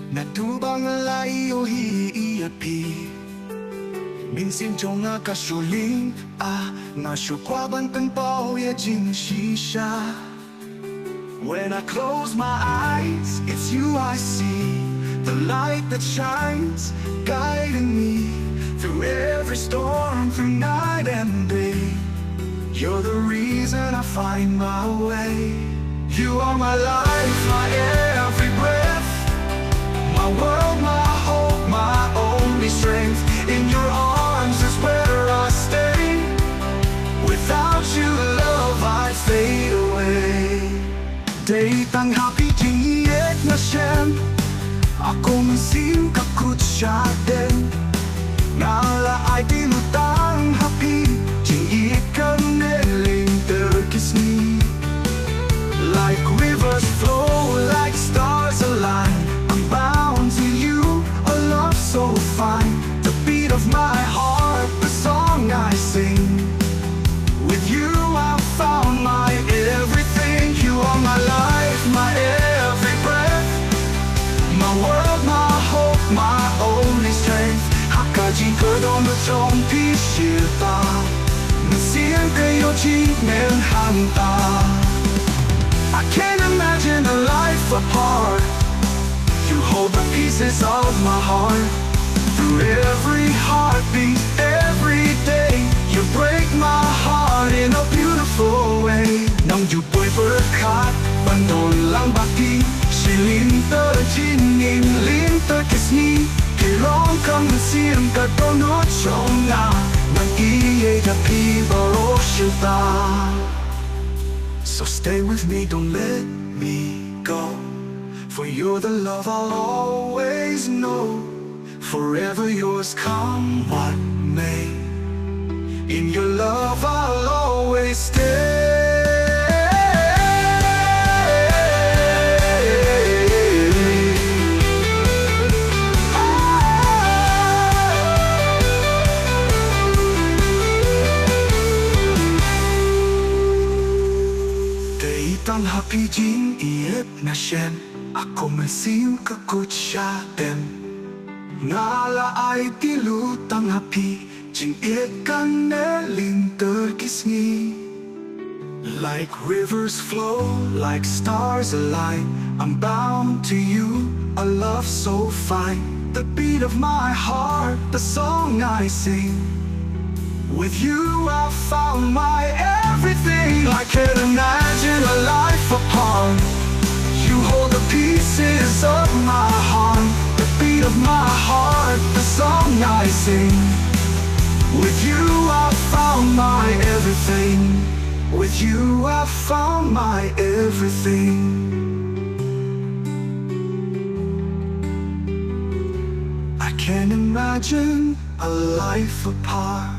Natubang layo hiiyapi Mynsien Jong kasuling nga syukwaban penpao ya jing shisha. When I close my eyes, it's you I see, the light that shines, guiding me through every storm, through night and day. You're the reason I find my way. You are my life, my every breath, my world, my hope, my only strength. In your arms is where I stay. Without you, love, I'd fade away. Day tang happy jingiyet na siyem, ako Mynsien kakut siya din. Nala ay dilutang happy, jingiyet ka neling terkisni. Like rivers flow, like stars align, I'm bound to you, a love so fine. The beat of my heart, the song I sing. With you I've found my everything. You are my life, my every breath, my world, my hope, my only strength. Khasi don't trong pi xie ta, Mynsien yo chi men han ta. I can't imagine a life apart. You hold the pieces of my heart. Through every heartbeat, every day, you break my heart in a beautiful way. Nang you boy berkat, bandon lang baki, silin terjinin, lin terkisni. Kilong kang Mynsien ka donut chong na, nang iye dapi baro shilta. So stay with me, don't let me go, for you're the love I'll always know. Forever yours, come what may. In your love I'll always stay. Tang happy jing iet na shen, ako Mynsien kakut siya din. Nala ay dilutang happy, jing iet ka neling terkisni. Like rivers flow, like stars align, I'm bound to you, a love so fine. The beat of my heart, the song I sing. With you I found my everything. I can't imagine a life apart. You hold the pieces of my heart, the beat of my heart, the song I sing. With you I found my everything. With you I found my everything. I can't imagine a life apart.